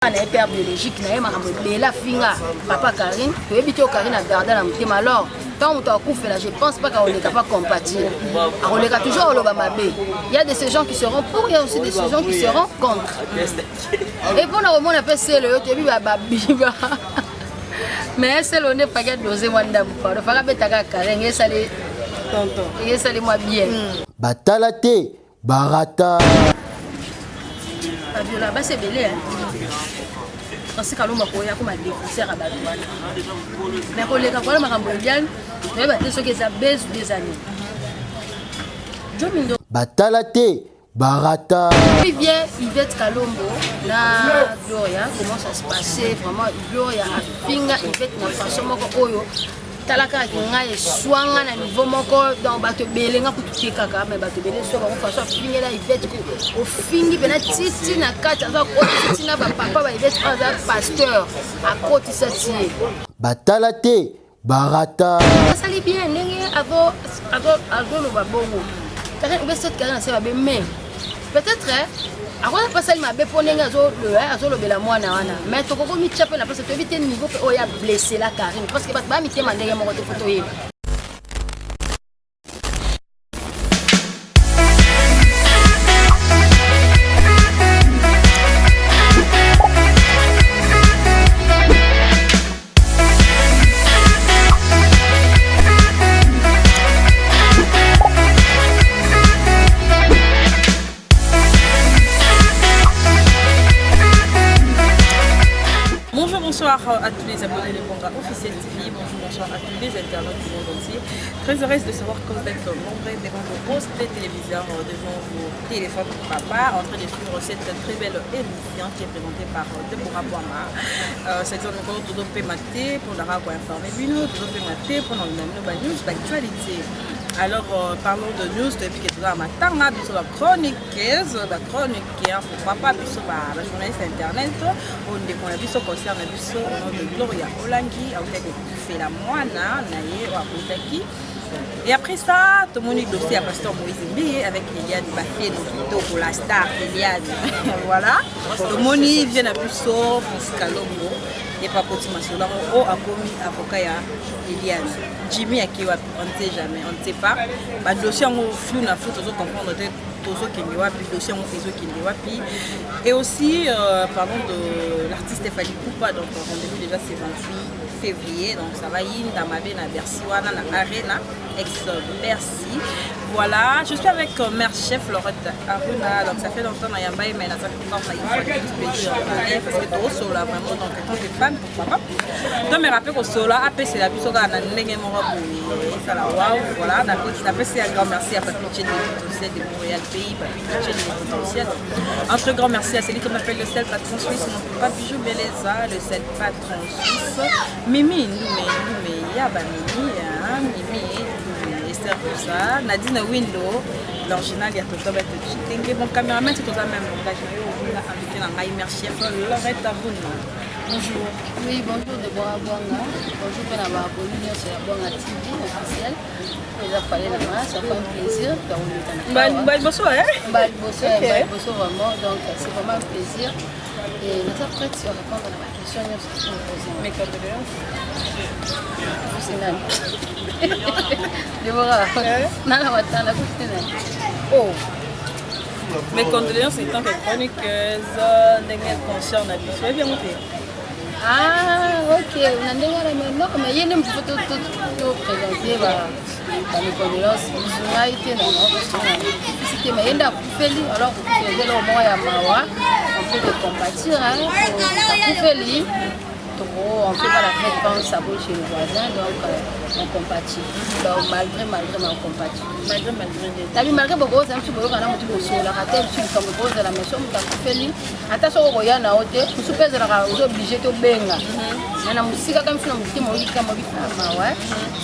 kaka na père biologique na makambo lela finga papa Karine to ebito Karine a gardé la mutema alors tant on t'a couvert là je pense pas qu'on est pas compatible on est toujours au Lobamabé il y a de ces gens qui seront pour il y a aussi de ces gens qui seront contre et pour le moment on appelle c'est le tu biba biba mais c'est le n'est pas gagné doser wanda bupa le fera betaka Karine et ça les tonton et ça les moi bien batalate barata Fabiola ba c'est belé parce que l'homme a comme un défenseur à Badouane. Mais pour les capoles marambolian, tu vas te ce que ça baisse des années. Jomindo. Batalate barata. Puis vient Yvette Kalombo, la Gloria, comment ça se passait vraiment Gloria a finga Yvette na façon moko oyo. Talaka kinga swanga na niveau moko dans bato belenga kutuki kaka mais bato belé so ba façon finga la Yvette ko fingi bena titi na kata za ko titi na ba papa ba Yvette aza pasteur a côté ça tie batalate barata ça li bien ndenge avo lo ba bongo peut-être que cette carrière ça va bien mais peut-être avant de passer ma béponenga azo lobela mwana wana mais to ko mi chape na place to éviter niveau o ya blessé la Karine parce que ba mi tema ndenge moko to photo yeba Bonsoir à tous les abonnés de Bonga Officiel TV, bonsoir à tous les internautes du monde entier. Très heureuse de savoir que vous êtes nombreux devant vos postes de téléviseurs, devant vos téléphones pour papa, en train de suivre cette très belle émission qui est présentée par Deborah Boama. C'est encore tout le maté pour la radio informée, tout le maté pour le même news d'actualité. Alors parlons de news depuis que tu as matin, sur la chroniqueuse, pour papa, sur la journaliste internet, on a vu ce concerne au nom de Gloria Olangi, fait la moine, et après ça, tout le monde est dossier à Pasteur Moïse Mbié avec Eliane Bafé, pour la star Eliane. Voilà. Tout le monde vient à Busso, Francis Kalongo, et pas pour Timassola, on a commis avocat Eliane. Jimmy Akiwa, on ne sait jamais, on ne sait pas. Le dossier en flou, on a flou, on comprendre le dossier en réseau qui est wapi. Et aussi, parlons de l'artiste Stéphanie Koupa, donc rendez-vous déjà c'est 28 février, donc ça va y dans ma vie à Bercy, dans Arena, ex-Bercy. Voilà, je suis avec mère chef Laurette Aruna, donc ça fait longtemps que je suis mais ça fait longtemps que je suis parce que tout ça là vraiment donc quand tu es fan pourquoi pas. Donc me rappelle que cela après c'est la biso kana ndenge moko boye ça la waouh voilà d'accord après c'est un grand merci à Papi Tchène de Montréal pays Papi Tchène de potentiel. Entre grand merci à celui qui m'appelle le sel patron suisse mon papa bijou Beleza le sel patron suisse Mimi Ndoumé Yaba Mimi Esther Poussa, Nadine Window, l'original il y a tout ça va être mon caméraman c'est tout ça même langage on a invité la mère chef Laurette Aruna. Bonjour. Oui, bonjour Deborah Bonga. Bonjour Penaba Bolivia, c'est la Bonga TV officielle. Vous avez parlé de moi, ça fait un plaisir. Bonsoir, hein? Bonsoir vraiment, donc c'est vraiment un plaisir. Et nous sommes prêts à répondre à la question que vous me posez. Mes condoléances. Deborah, oh. Mes condoléances étant que chroniqueuse, n'est consciente à vie. Soyez bien monté. Ah, ok. On a non, mais il y a une photo tout présentée. Mes condoléances. On a été dans c'était mais il y a alors vous faisiez le moment à Mawa. On peut compatir. On ne fait pas la fête quand on s'abonne chez le voisin, donc on compatit. Donc malgré, on compatit. Malgré beaucoup, c'est un petit peu comme ça. La raté, tu comme pose de la maison, tu as fait lui. Attention au royaume, tu es obligé de benga. Mais la musique, comme si on me dit, je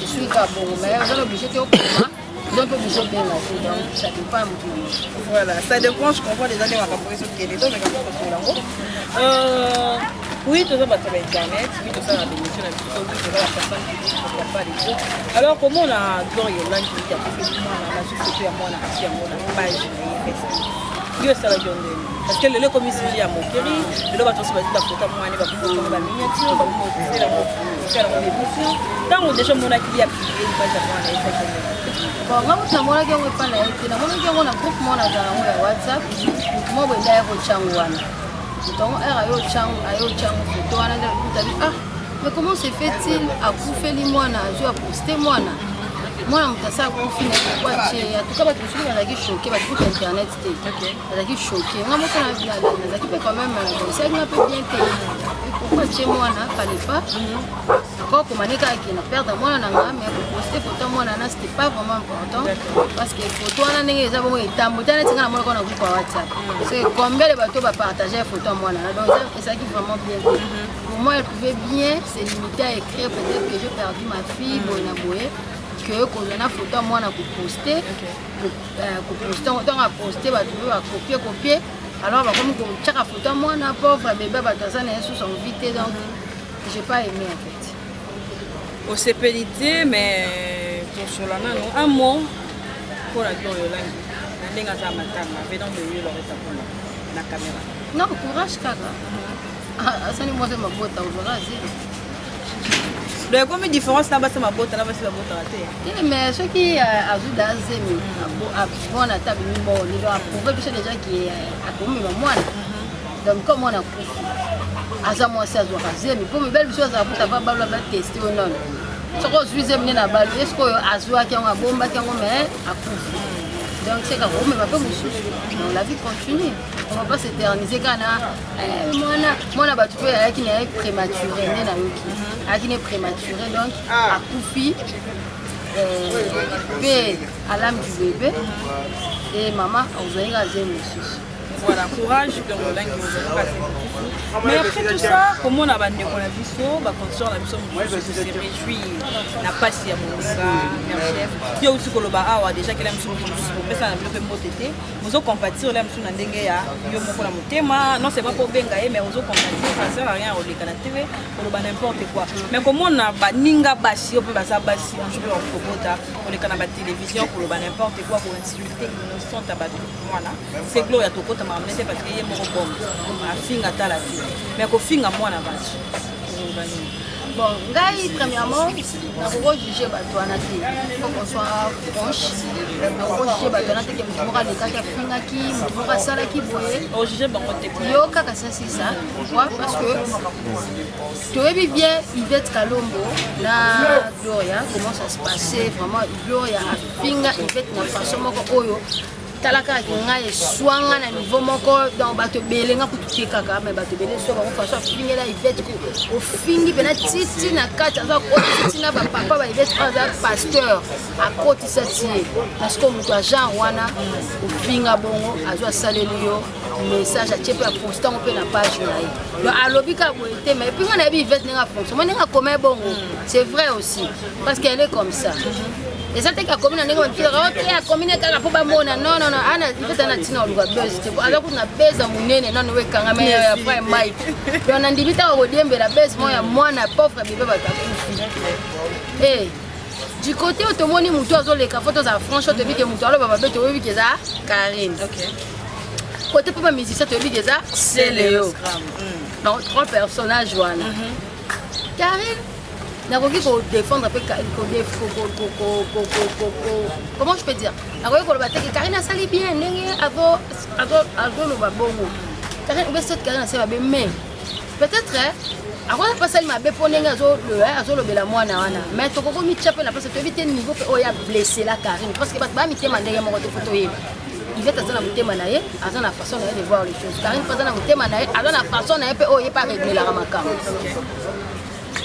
suis obligé de donc obligé de benga. Donc ça dépend un peu. Voilà, ça dépend, je comprends les années, on va pas pouvoir sauter les deux, mais quand on oui, tout ça va sur Internet, oui, tout ça dans l'émission, la personne qui ne comprend pas les choses. Alors, comment on a Gloria Olangi qui a fait moi, on a juste fait à moi, on a fait à moi, on a page Facebook. yo esala yo ndenge parce que lelo comme sujet ya moquerie lelo bato se bazita photo mwana bakoko ba miniature ba motela mo faire une émission tant déjà monaki ya publier pas ya mwana esa bon nga mutu namonaki yango epa na ye te namonaki yango na groupe moko nazala yango ya whatsapp mo bwenda ye kochango wana ntongo ere ayo chango photo wana nde tabi ah mais comment se fait-il akufeli mwana azwi aposte mwana moto asala kufi na kwache atuka bato mosusu bazalaki choke bato kuta internet te bazalaki choke nga moko nazalaki mpe quand même esalaki nga mpe bien te pourquoi tie mwana fallait pas encore komane kaka ke na perdre mwana na nga mais koposte photo mwana wana c'était pas vraiment important parce que photo wana ndenge eza bongo etambo te neti nga na monaka na groupe ya whatsapp parce que combien de bato bapartage photo ya mwana na donc ezalaki vraiment bien te pour moi elle pouvait bien se limiter à écrire peut-être que j'ai perdu ma fille boye na boye que kozana photo mwana koposte ntongo aposte bato mpe bakopie alors bakomi kotiaka photo mwana pauvre bébé bato aza na ye sous son vie te donc j'ai pas aimé en fait osepeli mais tosola nano un mot mpona to yolangi na ndenge aza matanga venant de yo loreta mpona na caméra non courage kaka asani mwasi mabota ozwaka azeli donc ekomi différence na basi mabota na basi babotaka te mais soki azwi da azemi mwana ata bimi bo lelo aprouve biso déjà ke akomema mwana donc comme mwana akufi aza mwasi azwaka zemi mpo mibali biso azala puta babalola bateste oyo nono soki ozwi zemi nde na balo eske oyo azwaki yango abombaki yango mais akufi donc c'est quand on me va pas mosusu la vie continue on va pas s'éterniser kana mwana bato pe ayaki na ye prématuré nde na yoki ayaki ne prématuré donc akufi pe à l'âme du bébé et maman ozwaki azemi mosusu voilà courage donc olangi ozalaka mais après tout ça comment na bandeko na biso bacondition na biso mosusu se réjouir na pasi ya moninga ya chef yo aussi koloba awa déjà kela mosusu mosusu kopesa na biloko mbote te ozo compatir la mosusu na ndenge ya yo moko na motema non c'est pas pour benga mais ozo compatir ça sert à rien oleka na TV koloba n'importe quoi mais comment na baninga basi ope baza basi on joue en kobota oleka na ba télévision koloba n'importe quoi pour insulter innocente bato voilà c'est gloire to kota mamnete parce que ye moko bombe afinga tala ti mais ko finga mwana basi bon ngai premièrement nakoko juger bato wana te faut qu'on soit franche nakoko juger bato wana te ke motu moko alekaki afingaki motu moko asalaki boye ojuge bango te yo kaka sasi ça pourquoi parce que toyebi bien Yvette Kalombo na Gloria comment ça se passait vraiment Gloria afinga Yvette na façon moko oyo talaka ngai swanga na niveau moko donc bato belenga kutuke kaka mais bato belé so bango façon fingela Yvette ko fingi bena titi na kati aza ko titi na ba papa ba Yvette aza pasteur a koti satie parce que mutu agent wana ko finga bongo azwa saleli yo message a tiepe a poster on peut na page na ye donc alobi ka boité mais puis on a vu Yvette nga fonction moi nga comment bongo c'est vrai aussi parce qu'elle est comme ça. Et ça t'es qu'à commune en école, ok, à commune qu'à pas mona, non, Anna, il fait un atino, le buzz, alors qu'on a baisse à mon nez, non, oui, quand même, après Mike. Et on a dit, au début, la baisse, moi, na pauvre bébé, et du côté où tout le monde est mouton, les photos à franchement, tu vis que mouton, le baba, tu vis que ça, Karine. Côté pour ma musicien, tu vis que ça, c'est Léo. Donc, 3 personnages, voilà. Karine. Nakoki ko défendre peu comment je peux dire nakoki ko loba te Karine asali bien ndenge azo loba bongo Karine be cette Karine asali ba mais peut-être akona pas sali mabe po ndenge azo lobela mwana wana mais to koko mi chape na place to éviter niveau pe oya blesser la Karine parce que ba mi tema ndenge moko te photo yeba Yvette aza na motema na ye aza na façon na ye de voir les choses Karine pas na motema na ye aza na façon na ye pe oye pas régler la makambo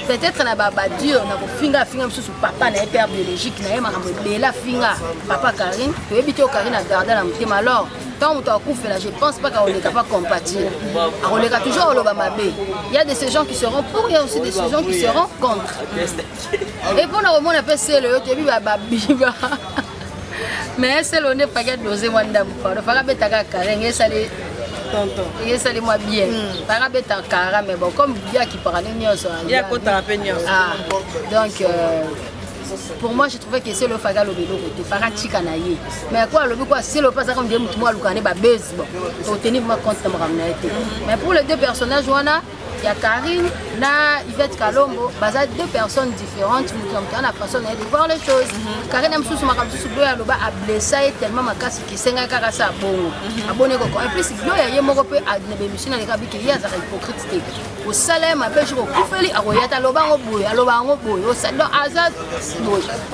peut-être na baba dur na kofinga mususu papa na père biologique na ye makambo ebela finga papa Karine toyebi te Karine a gardé la motema alors tant moto akufela je pense pas qu'aoleka pas compatir akoleka toujours oloba mabe il y a de ces gens qui seront pour il y a aussi de ces gens qui seront contre et pour na komona pe selo yo toyebi babiba mais selo ne pas doser wanda mpa faka betaka Karine esali tonton et ça les moi bien para beta kara mais bon comme bien qui parle nyonso ya kota pe nyonso donc pour moi, j'ai trouvé que c'est le Faga le bélo côté. Faga Chikanaye. Mais quoi, le quoi, c'est le passage comme dit, moi, le canet, base, bon. Au tenir ma compte, mais pour les deux personnages, il y a Karine, Yvette Kalombo, c'est deux personnes différentes, qui ont la façon de voir les choses. Karine aime sous ma a blessé tellement ma casse qui s'est engagée à bon. Abonné quoi. Et puis si il y a mon repère à des émissions dans les cabines qui y a des hypocrites. Au salaire, ma belle, je vais couper à Royata Loba au bout, à Loba au bout, au salon Azad.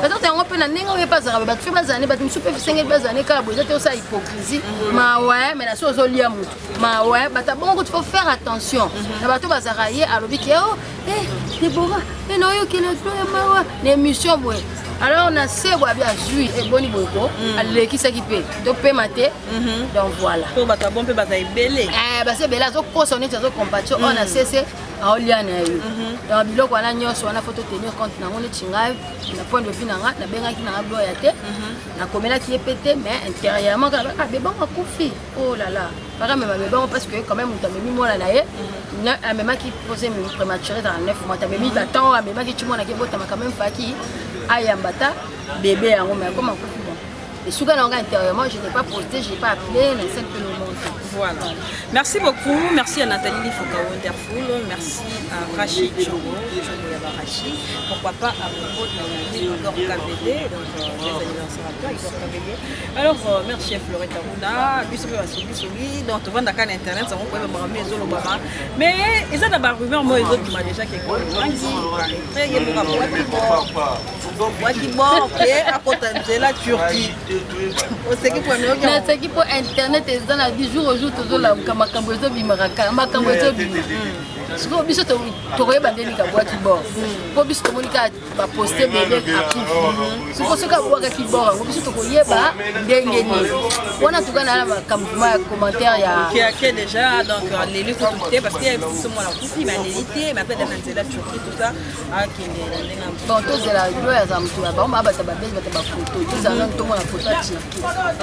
Peut-être un peu n'a n'engagé pas à la fait des années, mais tu me souffles 5 années car vous êtes aussi hypocrisie. Ma ouais, mais la chose au liam. Ma ouais, mais t'as bon, il faut faire attention. Bazaraye à l'obiki oh Déborah et non yo qui le mawa l'émission boy alors on a c'est bois bien jouer et boni boko aller qui s'équiper donc peut mater donc voilà pour bata bon peut bata belé bah c'est bela zo consonner zo compatio on a cessé à oliana yo dans biloko wana nyonso wana photo tenir compte na ngone chinga na point de vue na nga na benga ki na gloya te na komela qui est pété mais intérieurement ah bébé on a confié oh là là par exemple ma bébé parce que quand même on t'a mis moi là na même qui posait me prématuré dans 9 mois t'as mis temps à même qui tu m'as quand même faki ayambata bébé en mais comment et souvent intérieurement je n'ai pas posté je n'ai pas appelé mais c'est que le monde voilà merci beaucoup merci à Nathalie Lifoka Wonderful merci à Rachid Jongo Rachid pourquoi pas à mon pote Igor KVD donc les anniversaires à toi Igor KVD alors merci à Florette Aruna biso biso donc tu vas dans kan internet ça on peut me ramener zo Obama mais ils ont d'abord rumeur moi ils ont déjà quelque chose très il y a à côté de la Turquie c'est qui pour internet et dans la 10 jours au jour toujours la makambo zo bimaraka makambo zo bima siko biso to koyeba ndeni ka boîte bord po biso komunika ba poster bébé approuve siko soka boîte ki bord biso to koyeba ndenge ni wana tukana na makambo ma commentaire ya qui déjà donc les luttes tout parce qu'il y a ce moi la coupi mais l'élité mais après dans la Turquie tout ça qui est bon tous de la gloire za mtu ba ba ba ba photo tous ça non to la photo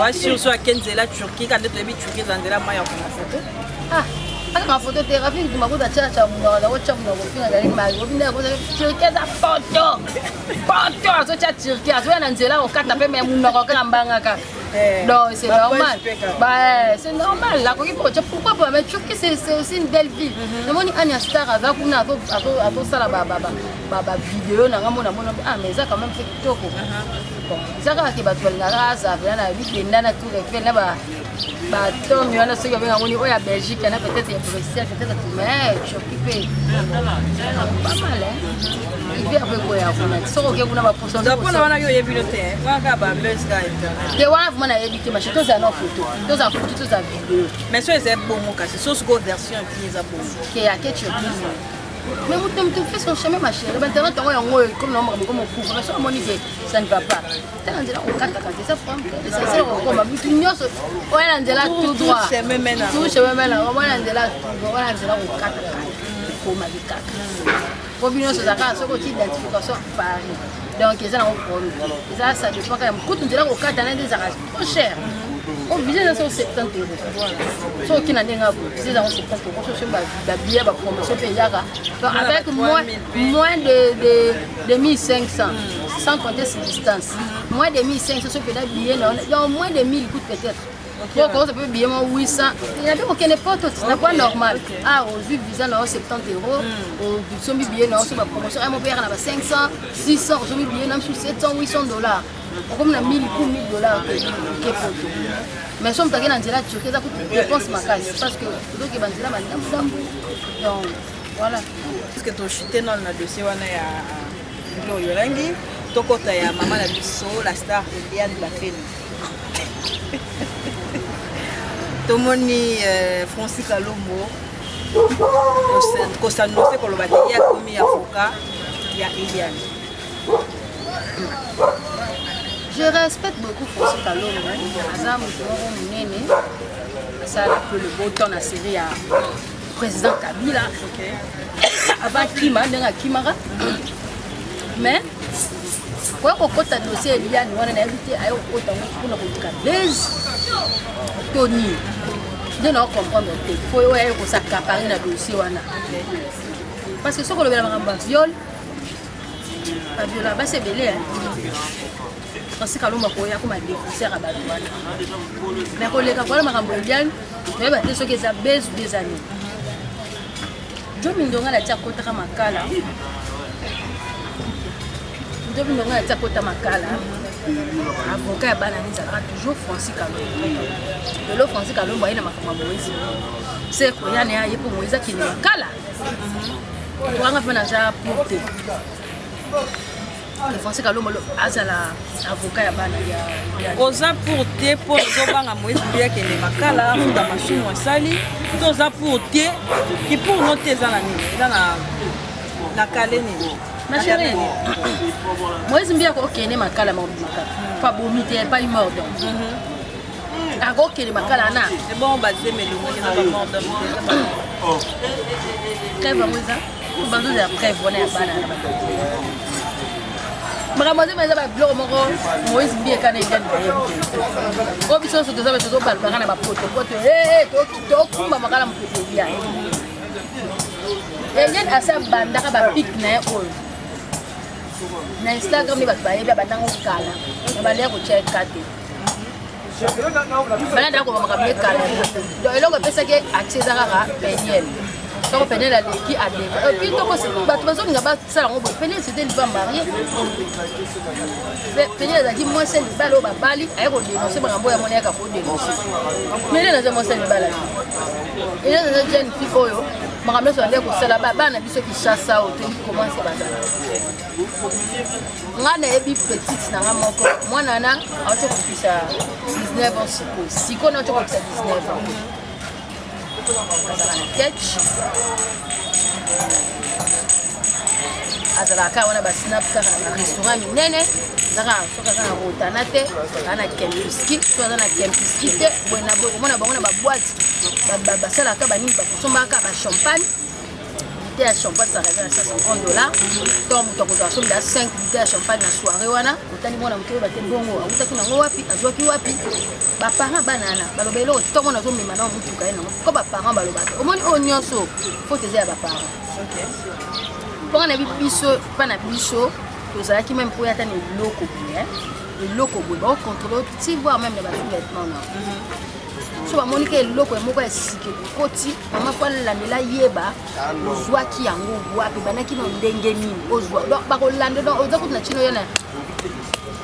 ouais sur à Kenzela Turquie quand tu es Turquie dans la maille en photo ah la photo thérapie tu m'as dit cha la WhatsApp na kofina ngali mali obinda ko Turquie za photo so cha Turquie azo na nzela o kata pe me munoko ka mbanga ka non c'est normal bah c'est normal la pourquoi pas mais Turquie c'est aussi une belle ville le monde Anya Star avec kuna ato sala ba vidéo na ngamona ah mais ça quand même fait kitoko bon ça ka ke batwa ngara ça vient na vie ndana tout les fait na ba tom yana se venga ngoni oya Belgique na peut-être ya Bruxelles peut-être mais Turquie fait pas mal il vient avec quoi ya kuna so ke kuna ba pourcentage ça pour wana yo yebilote waka ba best guy te wana vuma na yebite ma chito za na photo to za photo to za vidéo mais so c'est bon kasi so go version qui est bon que ya que Turquie mais vous tu fais son chemin ma chérie maintenant tu as comme on couvre ça mon idée ça ne va pas tu as dit on cata ça prend ça c'est comme ma but nyoso on est là tout droit tout chemin maintenant on est là on cata pour ma vie cata pour bien se d'accord ce côté d'identification Paris donc ils ont problème ça dépend quand même coûte on dirait au cata des arraches trop cher on visait dans 70 €. Sauf qu'il n'a rien à voir. C'est dans 70 €. Sur la bière, la promotion payara. Avec moins de 1500, sans compter cette distance. Moins de 1500, sur le billet, non, moins de 1000 coûte peut-être. Donc, on peut payer 800. Il n'y a aucun n'importe ce n'est pas normal. Ah, aux yeux visant 70 €. Au sommet billet, non, sur la promotion, mon père en a 500, 600, au sommet billet, non, sur 700, 800 $. Comme on a 1000 $. Mais si on a un zéla turc, ça coûte dépense ma casse parce que donc il va dire madame donc voilà. Est-ce que tu as chuté dans le dossier wana ya Gloria Rangi tokota ya maman la biso la star Eliane Bafeni. Tomoni Francis Kalombo kosanose kolobaki ya komi ya foka ya Eliane. Je respecte beaucoup Francis Kalombo. Azam Munene, ça a le beau temps à série à président Kabila. Avant Kima, dans Kimara. Mais, quand on compte le dossier, il y a une invité à Tony. Je ne comprends pas. Il faut s'accaparer le dossier. Parce que ce qu'on a un viol, Pas violent, bah c'est belé. Parce que l'homme a quoi, comme un défenseur à Batouane. Mais quand les capoles m'ont bien, je vais battre ceux qui ont baissé des années. Je me donne la tia kota makala. Je me donne la tia kota makala. Avocat à Banani, ça sera toujours Francis Kalombo. De l'eau Francis Kalombo, il y a ma Moïse. C'est quoi, il y a pour Moïse qui est makala. On va faire un genre pour te. Le Francis Kalombo, azala avocat à Banani. Oza pour te pour zobanga Moïse bien que les makala dans machine ou sali. Oza pour te qui pour noter dans la caleni. Ma chérie, moi je me dis que makala pas vomité, pas une mort donc. Alors que makala na. C'est bon basé mais le pas mort donc. Très bon ça. Tout bandou de preuve on est à banane. Maramose mais ça va bloquer mon Moïse bien canadien. Au biso so toza so ba na ba poto. To kumba makala mputi bien. Et il y a ça bandaka ba pic na oil. Na Instagram ni bato bayebi abanango kala na baleya kotia kate bana ndako bamakambi kala donc eloko epesaki accès kaka peniel soko peniel aleki adeva epuis toko bato bazolinga basala yango boye peniel c'était liba marié peniel ezalaki mwasi libala oyo babali aye kodenonse makambo oyo amoni ayaka kodenonse mais naza mwasi libala ele naza jeune fille oyo makambo nyonso ande kosala bana biso kishasa oyo toyebi commence bazala nga nayebi petite na nga moko mwana na auti kokisa 19 ans siko na auti kokisa 19 ans azala na ketch azalaka wana basinap kaka na restaurant minene zaka soki aza na rotana te aza na kempiski so aza na kempiski te boye na boye komona bango na baboite basalaka banini bakosombaka bachampagne bouteille ya champagne ça revient à $150 to moto akozwa asomela 5 bouteille ya champagne na soirée wana otali mwana moke oyo bate bongo awutaki nango wapi azwaki wapi baparent banana baloba eloko ntongo nazomema na motuka ye nango ko baparent balobaka omoni oyo nyonso faute eza ya baparent mponga na biso mpa na biso tozalaki meme mpo yata na eloko boye eloko boye baocontrole ti voir même na bavêtement na so bamoni ke eloko moko ya sike koti mama fo alandela yeba ozwaki yango wapi banaki na ndenge nini ozwa donc bakolanda donc oza kuti na tino yo na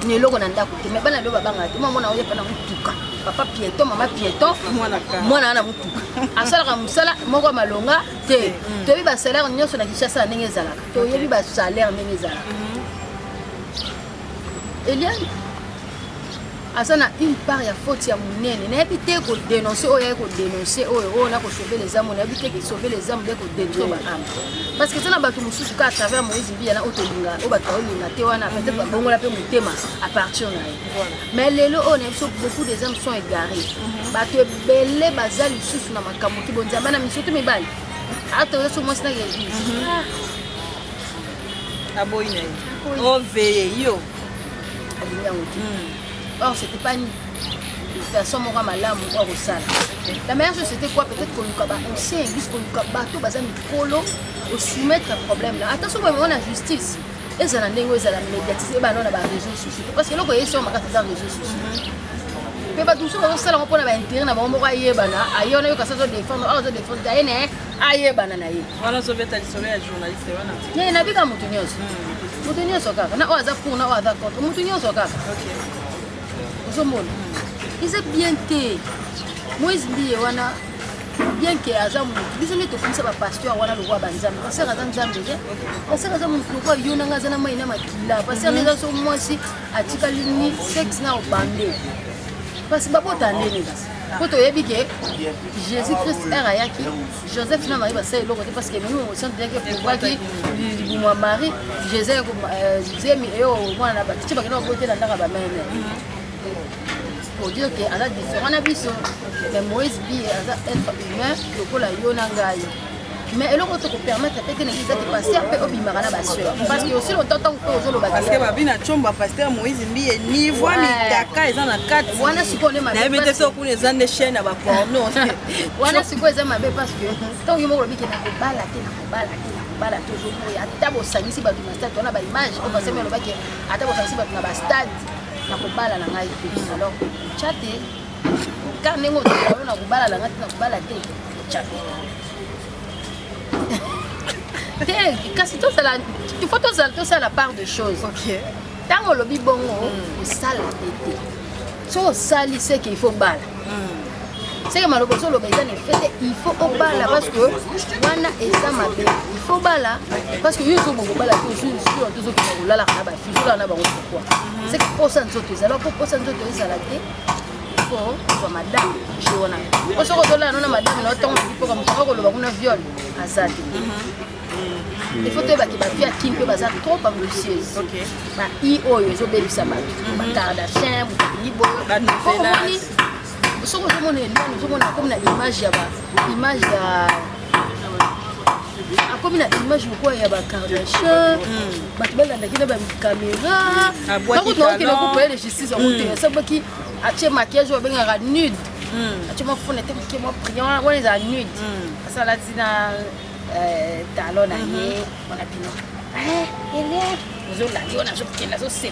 eloko na ndako te me bana lelo babanga te mwana oyo pana motuka papa piéton mama piéton mwana na motuka asalaka mosala moko malonga te toyebi basalaire nyonso na kishasa ndenge ezalaka toyebi basalaire ndenge ezalaka eliane aza na une part ya faute ya monene nayebi te kodénonce oyo aye kodénonce oyo na kosauve les âmes nayebi te kesauve les âmes de kodétruire baâme parce que eza na bato mosusu ka à travers Moïse Mbiyana oyo tolinga oyo bato baolinga te wana peut-être babongola mpe motema à partir na ye mais lelo oyo na biso beaucoup des âmes sont égarées bato ebele baza lisusu na makambo ki bonzamba na miso to mibali ata oza so mwasi naka église aboyi na ye oveye yo alingi yango te. Or, c'était pas une façon de faire la meilleure chose, c'était quoi? Peut-être qu'on nous ancien église, qu'on nous bateau, au soumettre un problème là. Attention, on a la justice. Et ça n'a pas médiatisé, on a les réseaux sociaux. Parce que là, on a sur ma carte des réseaux sociaux. Mais tout ça, on a intérêt, on a ailleurs, on a défendre, on a défendre, ailleurs, voilà, ça va être un journaliste. Il y a un avis comme Moutounios. Moutounios, on a d'accord, on a d'accord. Moutounios, ils sont bien té. Moïse Mbiyana bien que aza mutu biso ne to komisa ba pasteur wana lo wa banzambe parce que aza nzambe je parce que aza mutu ko yona ngaza na mai na makila parce que neza so mwasi atika lini sex na obande parce que babota ndene basi poto yebi ke Jésus Christ era yaki Joseph na Marie basa eloko te parce que nous on sent bien que pour voir qui moi Marie Jésus zemi yo mwana na batiti bakena ko te na ndaka ba mene pour dire que ala différent na biso mais Moïse bi aza être humain lokola yo na ngai mais eloko to ko permettre peut-être que ça te passer un peu obimara na baseur parce que aussi longtemps tant que ozo lo parce que babina chomba pasteur Moïse Mbiye niveau mitaka eza na kati wana siko ne mabe na bete so kuna eza ne chaîne ba porno wana siko eza mabe parce que tant que mo lobiki na ko bala toujours pour ata bo sangisi ba du stade on a ba image on va se me lobaki ata bo sangisi ba na ba stade na ko bala na ngai alors chate quand nengo na ko bala na ngai na ko bala te chate kasi tozala il faut tozala la part de choses ntango olobi bongo osala ete so osali seke il faut bala seke maloba so oloba eza nefete il faut obala parce que wana eza mabe il faut bala parce que yo ezobongo bala te osur tozokima kolalaka na bafizolaka na bango pourquoi seke posa nzoto ezala po posa nzoto ezala te kwa madame chez wana osoko tolala nona madame na otango mpoka mokaka koloba kuna viol aza te il faut que les filles qui peuvent être trop ambitieuses. I oyo zo baby sama. Ba Kardashian, ba Novelas. So ko mo ne nous sommes comme na image ya comme na image ko ya ba Kardashian. Ba tibela ndakina ba caméra. Ba ko no ke na ko pour justice en côté. Ça ba ki ache maquillage ba benga nude. Ache mo fone te ko mo priant, on est nude. Ça la dina talon na ye on a pino Eliane nous on a dit on a joué la sauce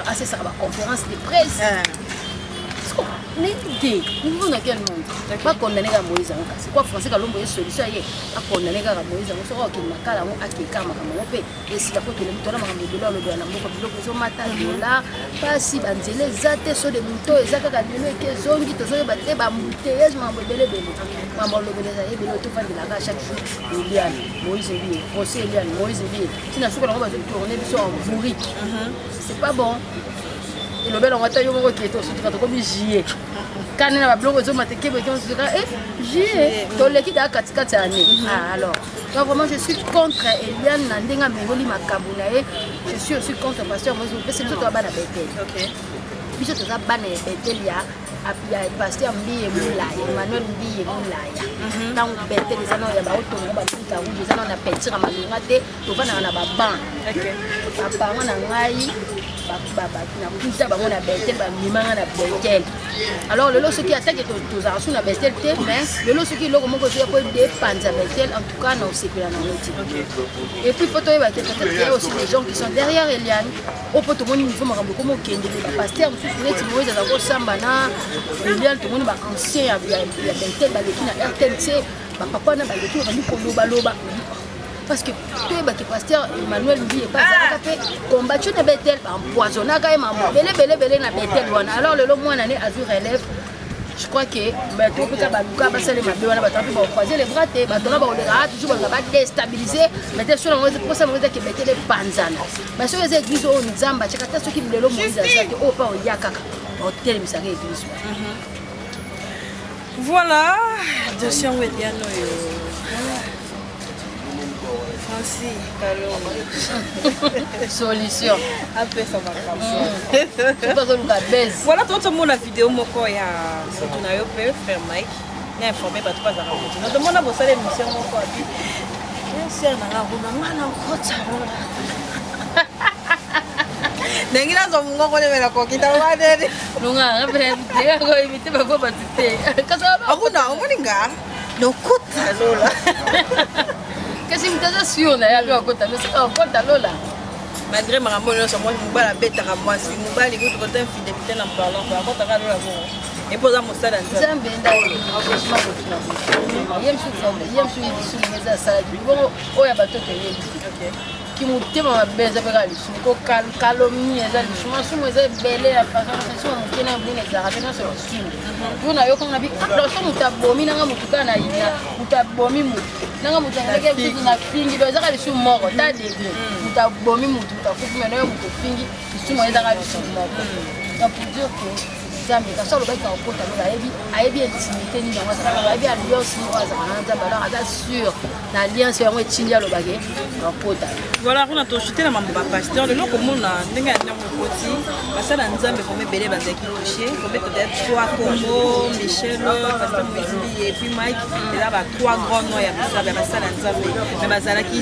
assez ça va conférence de presse l'idée nous on a quel monde pas condamner à Moïse c'est quoi français kalombo une solution yé pas condamner à Moïse on sera qu'il makala on akeka makama pe et si la fois que le mutona makama de l'eau de la moko biloko zo mata là pas si banzele zate so de muto ezaka ka lelo ke zongi to zo ba te ba muteyes mambo belé mambo lo belé za ebelo to fa de la chaque jour Eliane Moïse Mbiye procès Eliane Moïse Mbiye si na souka na ba tourner biso en bourrique c'est pas bon et le bel on va yo moko qui est aussi comme JE quand na ba bloko zo mateke be ki on se dira JE to leki da katikati année alors donc vraiment je suis contre Eliane na ndenga mengoli makabu na ye je suis aussi contre pasteur Moïse parce que c'est toi bana Bethel OK biso to za bana Bethel ya apia pasteur Mbiye Moulaya Emmanuel Mbiye Moulaya donc Bethel les anons ya ba otongo ba tuta rouge les anons na petira malunga te to vana na ba ban OK papa na ngai na puta bango na Bethel ba mimanga na Bethel alors le ce qui attaque tous arsu na Bethel te mais le ce qui loko moko ya ko dépendre Bethel en tout cas na osekela na noti et puis photo ba que il y a aussi des gens qui sont derrière Eliane au poto moni niveau makambo comme okende ba pasteur mususu neti Moïse za ko samba na Eliane to moni ba ancien ya Bethel ba leki na RTNC ba papa na ba leki ba loba parce que tout est pasteur Emmanuel Mbiye pas capé combattu na Bethel empoisonné quand même belé na Bethel wana alors le mois année azur relève je crois que mais tout ka baluka ba sele mabe wana ba tapi ba croiser les bras te ba tona ba olera toujours ba déstabiliser mais te sur on pour ça on que Bethel panzana mais sur les églises on nzamba chakata soki bilelo Moïse azaki o pa o yakaka hôtel misaka église voilà dossier Eliane Francis solution après ça va comme c'est pas comme la baisse voilà tout le monde la vidéo moko ya tuna yo pe frère Mike na informé ba tout pas à raconter nous demande à bosser l'émission moko abi c'est na la ngana nkota nengina zo mungo le mela ko kita wadere lunga ngabe ndeka ko imite ba ba tete kasaba akuna umuninga nokota lola kasi mtaza sio na yapi wakota no sika wakota lola malgré makambo nyonso moi mobala betaka mwasi mobali kutu kota infidélité na parlant kwa kota ka lola bon et poza mosala nzambe nda franchement botuna yemsu yisu ngeza sala bongo oya batoto yebi OK kimutema mabeza peka lisu ko calomnie eza lisu masumu eza belé ya façon mukena mbine za rapena sur kimu yona yo kona bi loso mutabomi nanga mutuka na ina mutabomi mutu nanga mutangeke bitu na fingi do eza lisu moko ta degré mutabomi mutu mutakufu mena yo mutu fingi lisu mo eza lisu moko na pour dire que nzambe kasi alobaki akokota loba ayebi intimité nini yango azalaka ayebi alliance nini oyo azalaka na nzambe alors aza sûr na alliance yango etindi alobaki akokota voilà mpona tochute na mambo bapasteur lelo komona ndenge ya ndenge okoti basala nzambe kome ebele bazalaki touche kome peut-être 3 Congo Michel pasteur Moïse et puis Mike eza ba 3 grands noms ya basala nzambe mais bazalaki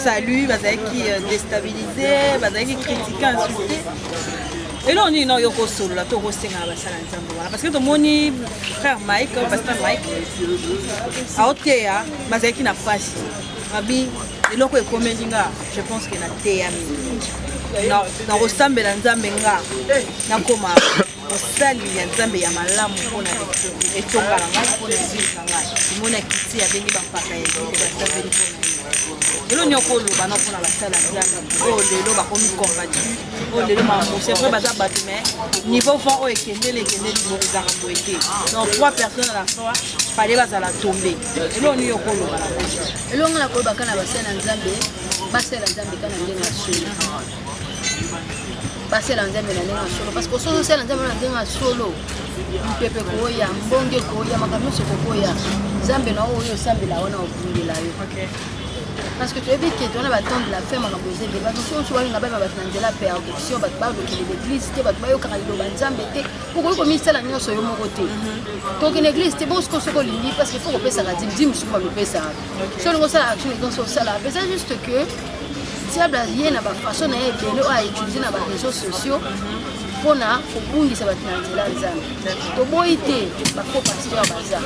salut bazalaki déstabilisé bazalaki critiqué insulté elo nini na oyo kosolola to kosenga basala nzambe wana parce que tomoni frère Mike pasteur Mike aoteya bazalaki na pasi abi eloko ekomeli nga je pense que na teya mingi na kosambela nzambe nga nakoma mosali ya nzambe ya malamu mpona etongala ngai mpona eglise na ngai omoni akiti abengi bampaka ya eglise basambeli mpona lelo nyoko oloba na mpona basala nzambe oyo lelo bakomi combattu oyo lelo c'est vrai baza bato mais niveau vent oyo ekendeli ezaka boye te donc 3 personnes à la fois fale bazala tombe lelo nyoko oloba na elongo na koyebaka na basala nzambe basala nzambe kana ndenge ya solo basala nzambe na ndenge ya solo parce que soki osala nzambe na ndenge ya solo mpepe koya mbonge koya makambo nyonso kokoya nzambe na oyo osambela wana okundela yo parce que toyebi ke tona batemps de la fin makambo ezebe bato soki balinga bayeba bato na nzela perdiction bato balokele l'église te bato bayokaka liloba nzambe te okoki komisala nyonso yo moko te tokende église te bongo soki olingi parce que faut kopesaka dimu soki balopesaka so olingi osala action nyonso osala mais c'est juste que diable aye na bafaçon na ye ebele oyo autilize na baréseaux sociaux mpona kobungisa bato na nzela nzambe toboyi te bafaux pasteur baza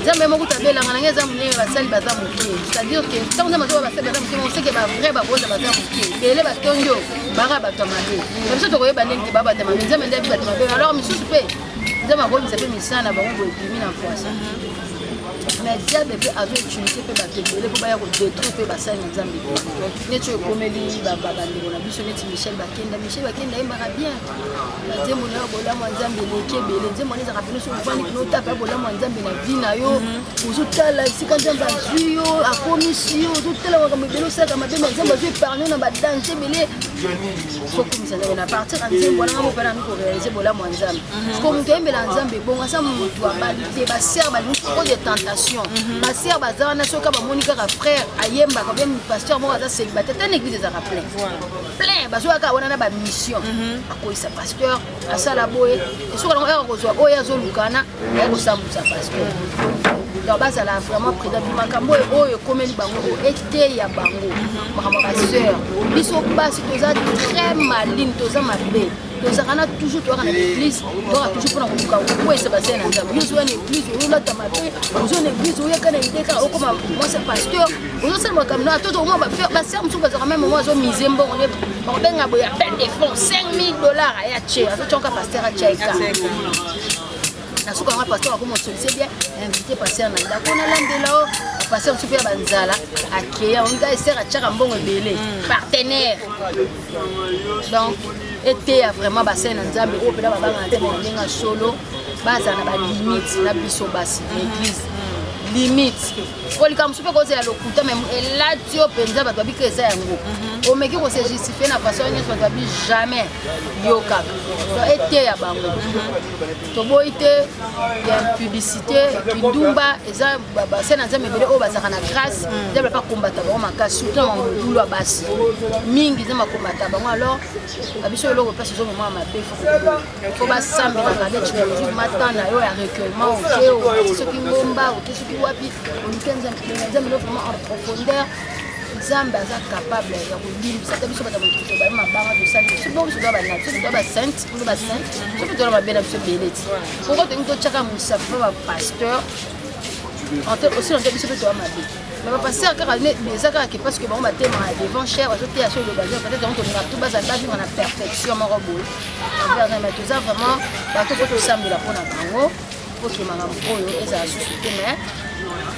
nzambe moko tabelanga nange eza monene basali baza moke c'est-à-dire que ntango nzambe azoba basali baza moke moseke bavrai baboza baza moke ebele batongi oyo baka bato ya mabe na biso tokoyeba ndenge te babata mabe nzambe nde abi bato mabe alors misusu mpe nzambe akoyebisa mpe misala na bango boye epimi na poisa mais diable mpe azoutilize mpe bato ebele mpo baya kodétruire mpe basali na nzambe neti oyo ekomeli bandeko na biso neti michel bakenda yembaka bien nzembo na yo bolamu ya nzambe eleki ebele nzembo wana ezaka pene soki ofandi kino otapa ya bolamu ya nzambe na vi na yo ozotala esika nzambe azwi yo akomisi yo ozotala makambo ebele osalaka mabe ma nzambe azwi épargne na badanse ebele fo komisa nzambe na partir ya nzembo wana ngambo mpena nani koréalise bolamu ya nzambe siko moto ayembela nzambe bongo asa moto abali te basere balingi trop de tentation basere baza wana soki bamoni kaka frère ayembaka bien pasteur moko aza célibataire te na église ezaka plein bazwaka wana na bamission akoyisa pasteur asala boye esoki nango yaka kozwa oyo azolukana ya kosambwisa pasteur donc bazala vraiment présent makambo oyo ekomeli bango eteya bango makambo ya baseur biso basi toza très maline toza mabe tozalaka toujours toyaka na l'église toyaka toujours mpona koluka kokwesa basele na nzambe nyonso oya na église oyolata mabe ozwa na église oyaka na ide kaka okoma mwasi pasteur ozosala makambo na atoto omwa basere mosuku bazalaka meme mwa azomise mbongo nde bakobenga boye appel de fonds $5000 aya che azotyonka pasteur atyaka nasuka yango pasteur akoma osolise bien invité pasteur na ndako nalandela o pasteur mosuku ya banzala akeya onga esere atyaka mbongo ebele partenaire donc eteya vraiment basali na nzambe oyo mpena babanga na nzambe na ndenge ya solo bazala na balimite na biso basi l'église limite kolika mosu mpe kozela lokuta me elati yo mpenza bato babika eza yango omeki kose justifie na façon nyonso bato babi jamais yo kaka donc eteya bango toboyi te ya publicité kindumba eza basali na nzambe ebele oyo bazalaka na grâce nzambe pa kombata bango makasi surtout na mokulu ya basi mingi nzambe akombata bango alors babiso eloko place ezomoma ya mabe fo basambelaka nde technologie matanda oyo ya recueillement oke soki ngomba oke soki wapi oluke nzambe lo vraiment en profondeur nzambe aza capable ya kolimbisa te biso bato moto baye mabanga tosali biso bongo biso toa bana biso toa basainte biso basainte soki toa mabe na biso ebele ti poko tolingi totyaka mosapi mpe bapasteur aussi nante biso mpe toa mabe mais bapasteur kaka eza kaka ke parce que bango batemaka devant cher bazoteya so elobazia peut-être yango tolinga to bazali bavivre na perfection moko boye mais toza vraiment bato mpo tosambela mpona bango mpo ke makambo oyo ezala susu te mais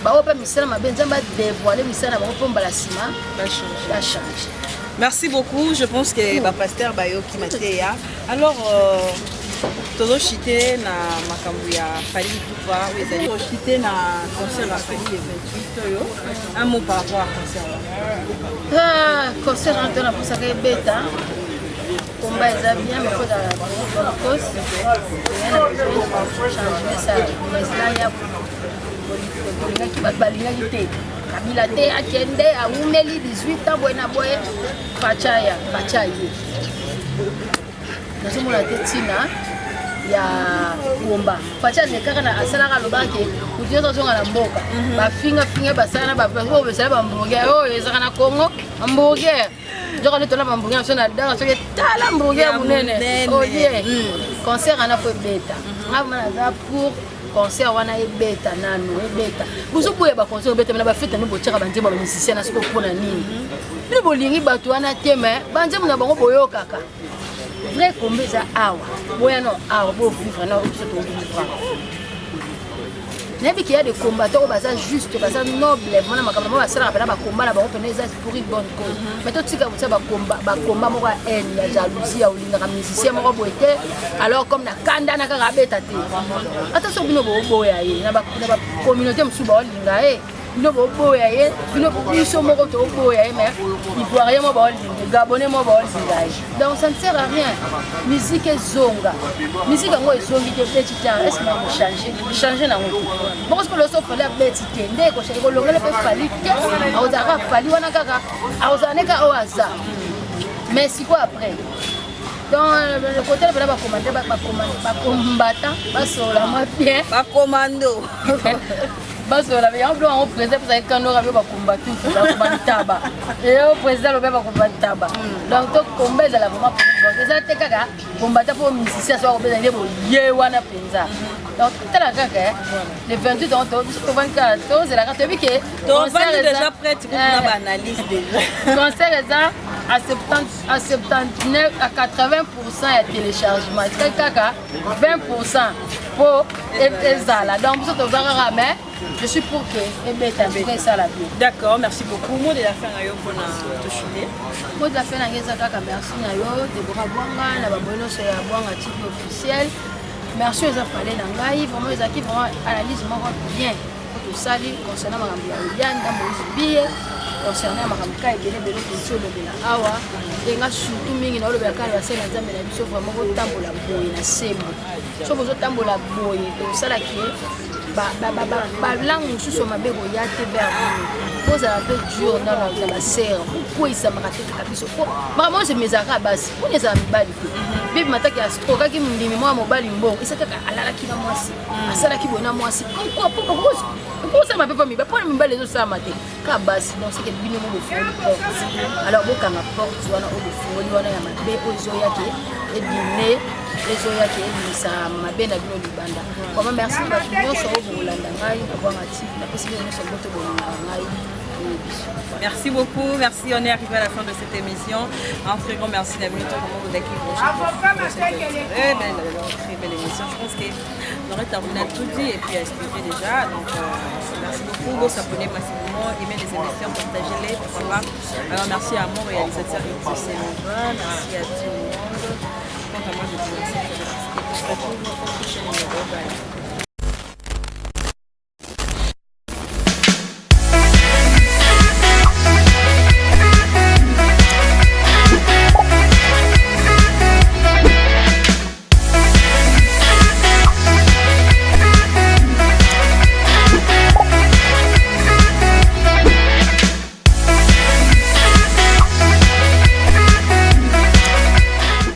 bao mpe misala mabe nzambe adévoile misala na bango mpo mbala nsima bachange. Merci beaucoup, je pense que bapasteur bayoki mateya alors tozochite na makambo ya Fally Ipupa oyo ezali tozochite na concert ya Fally le 28 oyo un mot par rapport à concert concert wana mpona posaka ebeta combat est bien, mais il faut dans la cause. Il y a changer ça. Mais là, il y a balingaki te kabila te akende aumeli 18 ans boye na boye facha ye nazomona te ntina ya komba facha nekaka na asalaka alobaki kuti nyonso azonga na mboka bafingafinga basala na oyo besala bambourger oyo ezaka na Congo hambourger nzoka nde tona bambourger na so na danga soki tala hambourger monene olie concert ana fo ebeta nga mona aza pour concert wana ebeta nano ebeta buso boye ba concert ebeta na ba fete no bochaka banzembo ba musicien na siko pona nini bino bolingi bato wana te mais banzembo na bango boyokaka vrai combat za awa boya no awa bo vivre na okiso to vivre nebi qu'il y a des combattants baza juste baza noble vraiment makambo ba sala ba combat na ba opena za pour une bonne cause mais tout tika ça ba combat moko haine ya jalousie ya olinga musicien moko boete alors comme na kanda na kaka beta te ata so bino bo boya ye na ba communauté musu ba olinga bino bo boya ye bino biso moko to boya ye mais ivoirien mo ba olinga gabonais mo ba olinga donc ça ne sert à rien musique zonga musique ngo ezongi te petit temps est-ce que on changer na ngo parce que le so fallait petit tende ko changer ko longela pe fali te auzaka fali wana kaka auzaneka oaza mais c'est quoi après dans le côté là ba combattant ba sola moi bien ba commando basola mais en plus on président pour ça quand on va combattre ba taba et au président le ba combattre taba donc to combat za la vraiment donc ça te kaka combattre pour musicien soit combattre ndebo ye wana penza donc tala kaka le 28 ans to 24 c'est la carte que concert est déjà prêt pour la analyse déjà concert est à 79 à 80% ya téléchargement kaka 20% pour ezala donc ça to va mais je suis pour que ça la bien. D'accord, merci beaucoup. Mot de la fin à yo pour te chuter. Mot de la fin à Ngezaka, merci à yo, Deborah Bwanga, la Babono c'est à Bwanga TV officiel. Merci aux appelés d'Angaï, vraiment les acquis vraiment analyse bien. Pour tout ça, concernant ma Yann, dans Moïse Billet, concernant ma Ramka et Bélé Bélé Koucho, le Béla Awa, et là surtout, il y a le Béla Koucho, la Zame, la Bisso, vraiment au tambour la boye, la semo. Sauf au tambour la boye, et ça là qui est. Langue sous son mabé ya te vers pose un peu dur dans la serre pourquoi il s'amara te kabiso vraiment c'est mes arabes pour les amibali bibi mataki ya stroka ki ndimi moi mobali mbo isaka alala ki na mwasi asala ki bona mwasi pourquoi ça m'a pas mis pour mibali zo ça maté ka basi donc c'est que bino mo fo alors boka na porte wana o fo wana ya mabé ozo yake et dîner les oya qui est ça m'a bien abîmé du banda comment merci parce que nous sommes au Hollande avoir actif la possibilité de nous sommes merci beaucoup, merci, on est arrivé à la fin de cette émission. Un très grand merci d'avoir comment vous avez très belle émission. Je pense qu'on aurait terminé à tout dire et puis à expliquer déjà. Donc merci beaucoup, vous s'abonnez massivement, aimez les émissions, partagez-les, pourquoi pas. Alors merci à mon réalisateur Yves Sénova, merci à tout le monde. Quant à moi, je vous remercie de votre participation. On se retrouve dans le prochain numéro. Bye.